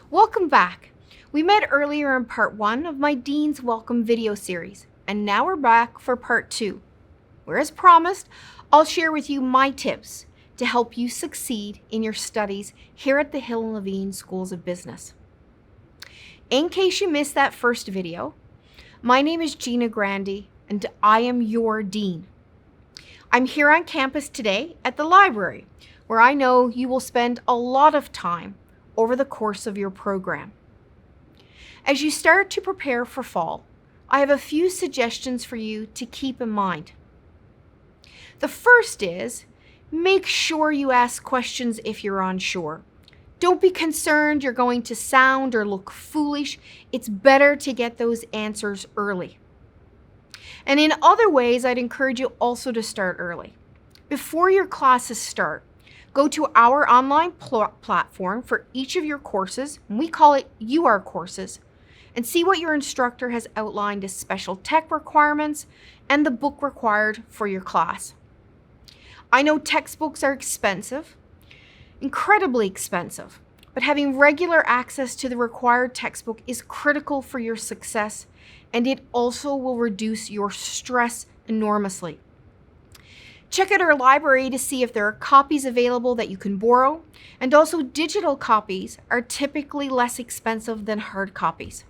Welcome back. We met earlier in part 1 of my Dean's Welcome video series, and now we're back for part 2, where as promised, I'll share with you my tips to help you succeed in your studies here at the Hill and Levene Schools of Business. In case you missed that first video, my name is Gina Grandi, and I am your Dean. I'm here on campus today at the library, where I know you will spend a lot of time over the course of your program. As you start to prepare for fall, I have a few suggestions for you to keep in mind. The first is, make sure you ask questions if you're unsure. Don't be concerned you're going to sound or look foolish. It's better to get those answers early. And in other ways, I'd encourage you also to start early. Before your classes start, go to our online platform for each of your courses, and we call it UR courses, and see what your instructor has outlined as special tech requirements and the book required for your class. I know textbooks are expensive, incredibly expensive, but having regular access to the required textbook is critical for your success, and it also will reduce your stress enormously. Check out our library to see if there are copies available that you can borrow, and also digital copies are typically less expensive than hard copies.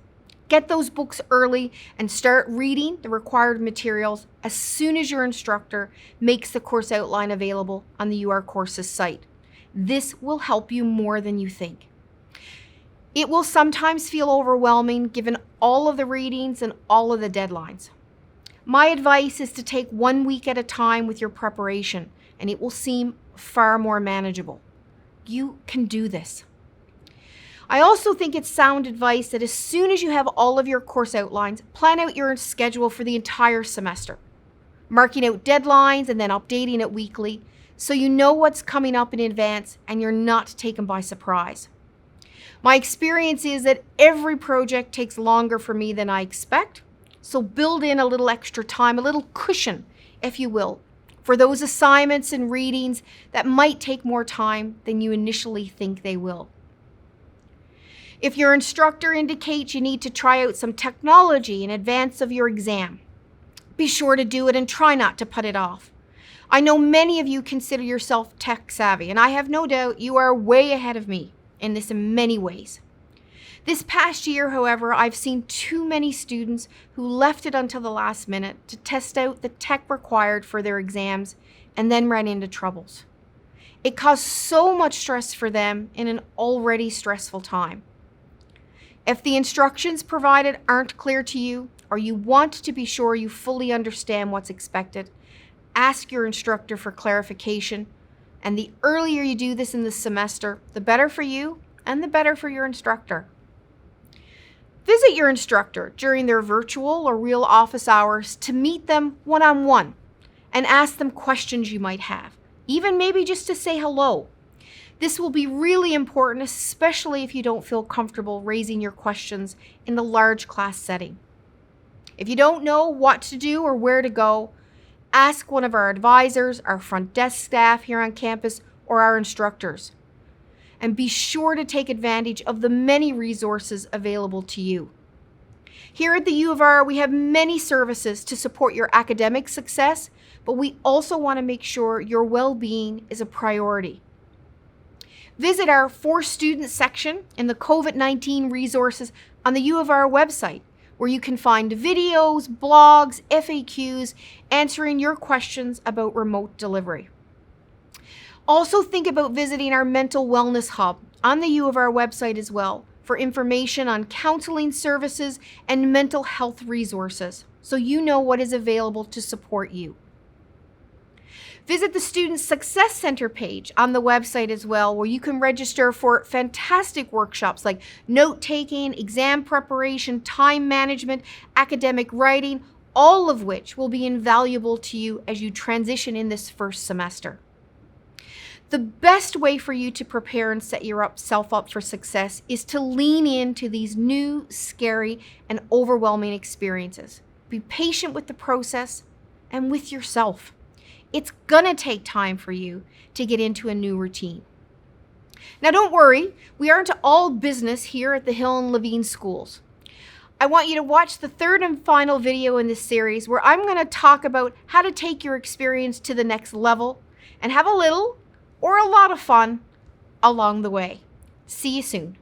Get those books early and start reading the required materials as soon as your instructor makes the course outline available on the UR Courses site. This will help you more than you think. It will sometimes feel overwhelming given all of the readings and all of the deadlines. My advice is to take 1 week at a time with your preparation, and it will seem far more manageable. You can do this. I also think it's sound advice that as soon as you have all of your course outlines, plan out your schedule for the entire semester, marking out deadlines and then updating it weekly so you know what's coming up in advance and you're not taken by surprise. My experience is that every project takes longer for me than I expect. So build in a little extra time, a little cushion, if you will, for those assignments and readings that might take more time than you initially think they will. If your instructor indicates you need to try out some technology in advance of your exam, be sure to do it and try not to put it off. I know many of you consider yourself tech savvy, and I have no doubt you are way ahead of me in this in many ways. This past year, however, I've seen too many students who left it until the last minute to test out the tech required for their exams and then ran into troubles. It caused so much stress for them in an already stressful time. If the instructions provided aren't clear to you, or you want to be sure you fully understand what's expected, ask your instructor for clarification. And the earlier you do this in the semester, the better for you and the better for your instructor. Visit your instructor during their virtual or real office hours to meet them one-on-one and ask them questions you might have, even maybe just to say hello. This will be really important, especially if you don't feel comfortable raising your questions in the large class setting. If you don't know what to do or where to go, ask one of our advisors, our front desk staff here on campus, or our instructors. And be sure to take advantage of the many resources available to you. Here at the U of R, we have many services to support your academic success, but we also want to make sure your well-being is a priority. Visit our For Students section in the COVID-19 resources on the U of R website, where you can find videos, blogs, FAQs, answering your questions about remote delivery. Also think about visiting our mental wellness hub on the U of R website as well for information on counseling services and mental health resources, so you know what is available to support you. Visit the Student Success Center page on the website as well, where you can register for fantastic workshops like note-taking, exam preparation, time management, academic writing, all of which will be invaluable to you as you transition in this first semester. The best way for you to prepare and set yourself up for success is to lean into these new, scary, and overwhelming experiences. Be patient with the process and with yourself. It's gonna take time for you to get into a new routine. Now don't worry, we aren't all business here at the Hill and Levene schools. I want you to watch the third and final video in this series where I'm going to talk about how to take your experience to the next level and have a little or a lot of fun along the way. See you soon.